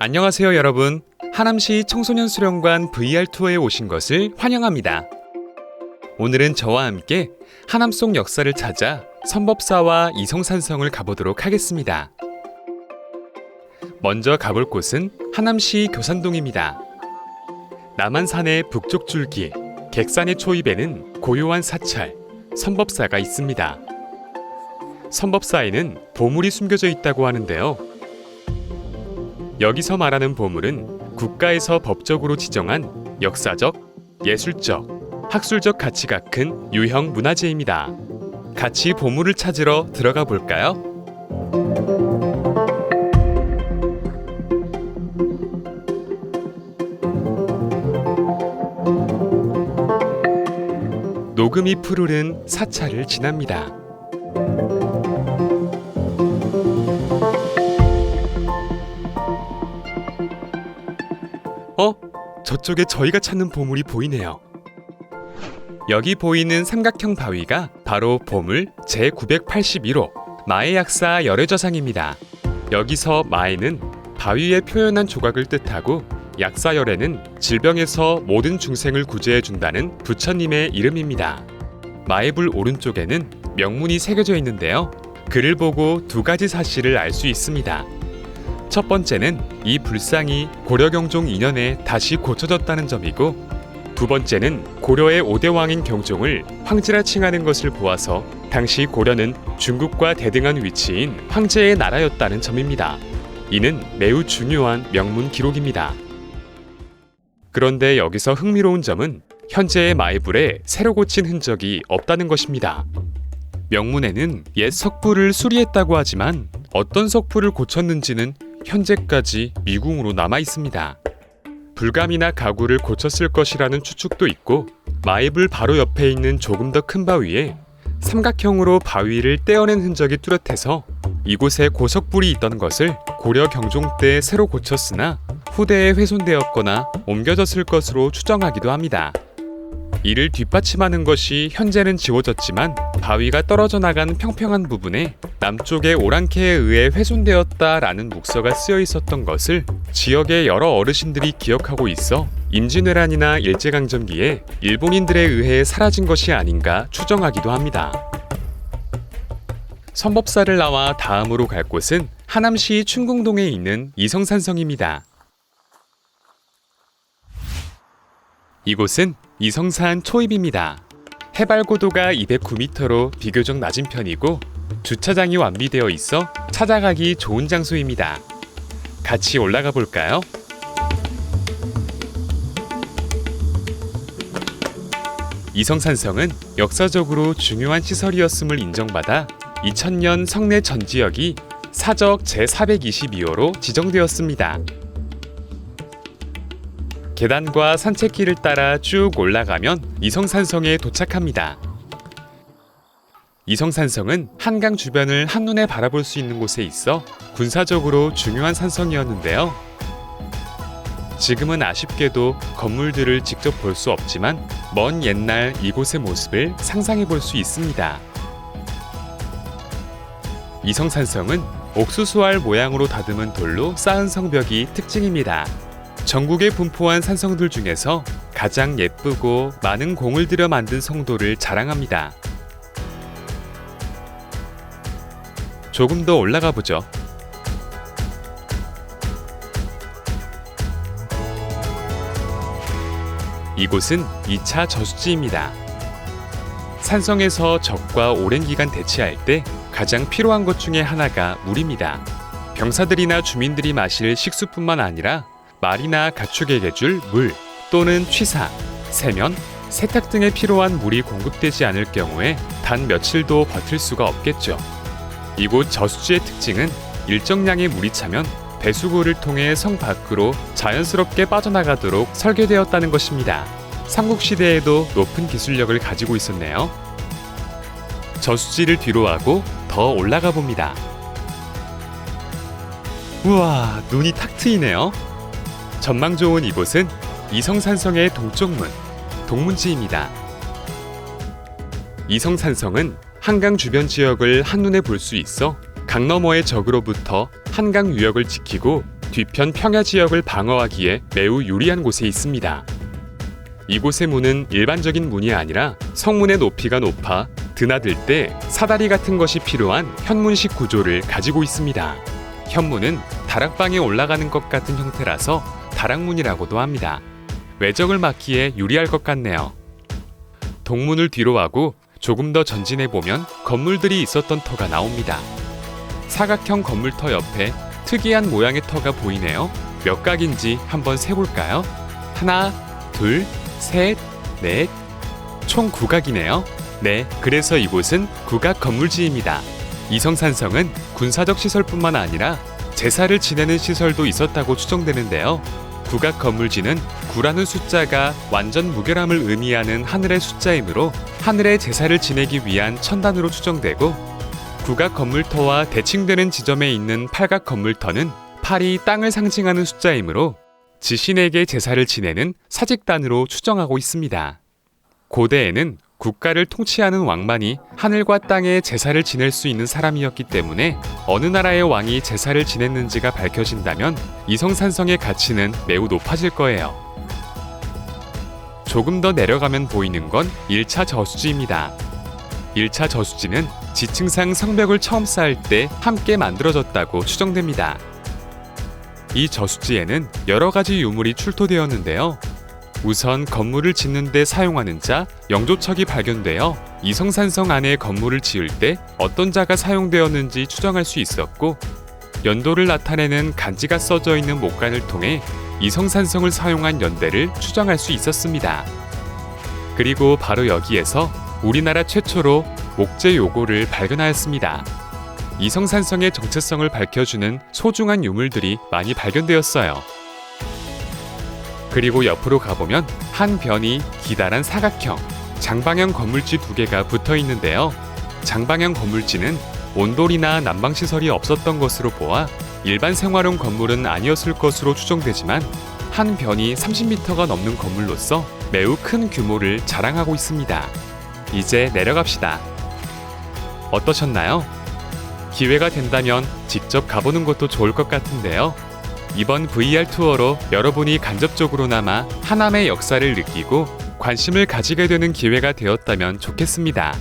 안녕하세요 여러분. 하남시 청소년수련관 VR 투어에 오신 것을 환영합니다. 오늘은 저와 함께 하남 속 역사를 찾아 선법사와 이성산성을 가보도록 하겠습니다. 먼저 가볼 곳은 하남시 교산동입니다. 남한산의 북쪽 줄기 객산의 초입에는 고요한 사찰, 선법사가 있습니다. 선법사에는 보물이 숨겨져 있다고 하는데요. 여기서 말하는 보물은 국가에서 법적으로 지정한 역사적, 예술적, 학술적 가치가 큰 유형 문화재입니다. 같이 보물을 찾으러 들어가 볼까요? 녹음이 푸르른 사찰을 지납니다. 저쪽에 저희가 찾는 보물이 보이네요. 여기 보이는 삼각형 바위가 바로 보물 제981호 마애약사 열애저상입니다. 여기서 마애는 바위에 표현한 조각을 뜻하고 약사열애는 질병에서 모든 중생을 구제해준다는 부처님의 이름입니다. 마애불 오른쪽에는 명문이 새겨져 있는데요. 글을 보고 두 가지 사실을 알 수 있습니다. 첫 번째는 이 불상이 고려경종 2년에 다시 고쳐졌다는 점이고, 두 번째는 고려의 5대 왕인 경종을 황제라 칭하는 것을 보아서 당시 고려는 중국과 대등한 위치인 황제의 나라였다는 점입니다. 이는 매우 중요한 명문 기록입니다. 그런데 여기서 흥미로운 점은 현재의 마애불에 새로 고친 흔적이 없다는 것입니다. 명문에는 옛 석불을 수리했다고 하지만 어떤 석불을 고쳤는지는 현재까지 미궁으로 남아 있습니다. 불감이나 가구를 고쳤을 것이라는 추측도 있고, 마애불 바로 옆에 있는 조금 더 큰 바위에 삼각형으로 바위를 떼어낸 흔적이 뚜렷해서 이곳에 고석불이 있던 것을 고려 경종 때 새로 고쳤으나 후대에 훼손되었거나 옮겨졌을 것으로 추정하기도 합니다. 이를 뒷받침하는 것이 현재는 지워졌지만 바위가 떨어져 나간 평평한 부분에 남쪽의 오랑캐에 의해 훼손되었다라는 묵서가 쓰여 있었던 것을 지역의 여러 어르신들이 기억하고 있어 임진왜란이나 일제강점기에 일본인들에 의해 사라진 것이 아닌가 추정하기도 합니다. 선법사를 나와 다음으로 갈 곳은 하남시 춘궁동에 있는 이성산성입니다. 이곳은 이성산 초입입니다. 해발 고도가 209m로 비교적 낮은 편이고 주차장이 완비되어 있어 찾아가기 좋은 장소입니다. 같이 올라가 볼까요? 이성산성은 역사적으로 중요한 시설이었음을 인정받아 2000년 성내 전 지역이 사적 제422호로 지정되었습니다. 계단과 산책길을 따라 쭉 올라가면 이성산성에 도착합니다. 이성산성은 한강 주변을 한눈에 바라볼 수 있는 곳에 있어 군사적으로 중요한 산성이었는데요. 지금은 아쉽게도 건물들을 직접 볼 수 없지만 먼 옛날 이곳의 모습을 상상해 볼 수 있습니다. 이성산성은 옥수수알 모양으로 다듬은 돌로 쌓은 성벽이 특징입니다. 전국에 분포한 산성들 중에서 가장 예쁘고 많은 공을 들여 만든 성도를 자랑합니다. 조금 더 올라가 보죠. 이곳은 2차 저수지입니다. 산성에서 적과 오랜 기간 대치할 때 가장 필요한 것 중에 하나가 물입니다. 병사들이나 주민들이 마실 식수뿐만 아니라 말이나 가축에게 줄 물 또는 취사, 세면, 세탁 등에 필요한 물이 공급되지 않을 경우에 단 며칠도 버틸 수가 없겠죠. 이곳 저수지의 특징은 일정량의 물이 차면 배수구를 통해 성 밖으로 자연스럽게 빠져나가도록 설계되었다는 것입니다. 삼국시대에도 높은 기술력을 가지고 있었네요. 저수지를 뒤로하고 더 올라가 봅니다. 우와, 눈이 탁 트이네요. 전망 좋은 이곳은 이성산성의 동쪽문, 동문지입니다. 이성산성은 한강 주변 지역을 한눈에 볼 수 있어 강 너머의 적으로부터 한강 유역을 지키고 뒤편 평야 지역을 방어하기에 매우 유리한 곳에 있습니다. 이곳의 문은 일반적인 문이 아니라 성문의 높이가 높아 드나들 때 사다리 같은 것이 필요한 현문식 구조를 가지고 있습니다. 현문은 다락방에 올라가는 것 같은 형태라서 다락문이라고도 합니다. 외적을 막기에 유리할 것 같네요. 동문을 뒤로 하고 조금 더 전진해 보면 건물들이 있었던 터가 나옵니다. 사각형 건물터 옆에 특이한 모양의 터가 보이네요. 몇 각인지 한번 세볼까요? 하나, 둘, 셋, 넷, 총 9각이네요. 네, 그래서 이곳은 국악 건물지입니다. 이성산성은 군사적 시설뿐만 아니라 제사를 지내는 시설도 있었다고 추정되는데요. 국악 건물지는 9라는 숫자가 완전 무결함을 의미하는 하늘의 숫자이므로 하늘의 제사를 지내기 위한 천단으로 추정되고, 국악 건물터와 대칭되는 지점에 있는 팔각 건물터는 8이 땅을 상징하는 숫자이므로 지신에게 제사를 지내는 사직단으로 추정하고 있습니다. 고대에는 국가를 통치하는 왕만이 하늘과 땅에 제사를 지낼 수 있는 사람이었기 때문에 어느 나라의 왕이 제사를 지냈는지가 밝혀진다면 이성산성의 가치는 매우 높아질 거예요. 조금 더 내려가면 보이는 건 1차 저수지입니다. 1차 저수지는 지층상 성벽을 처음 쌓을 때 함께 만들어졌다고 추정됩니다. 이 저수지에는 여러 가지 유물이 출토되었는데요. 우선 건물을 짓는 데 사용하는 자, 영조척이 발견되어 이성산성 안에 건물을 지을 때 어떤 자가 사용되었는지 추정할 수 있었고, 연도를 나타내는 간지가 써져 있는 목간을 통해 이성산성을 사용한 연대를 추정할 수 있었습니다. 그리고 바로 여기에서 우리나라 최초로 목재 요고를 발견하였습니다. 이성산성의 정체성을 밝혀주는 소중한 유물들이 많이 발견되었어요. 그리고 옆으로 가보면 한 변이 기다란 사각형, 장방형 건물지 2개가 붙어 있는데요. 장방형 건물지는 온돌이나 난방시설이 없었던 것으로 보아 일반 생활용 건물은 아니었을 것으로 추정되지만, 한 변이 30m가 넘는 건물로서 매우 큰 규모를 자랑하고 있습니다. 이제 내려갑시다. 어떠셨나요? 기회가 된다면 직접 가보는 것도 좋을 것 같은데요. 이번 VR 투어로 여러분이 간접적으로나마 하남의 역사를 느끼고 관심을 가지게 되는 기회가 되었다면 좋겠습니다.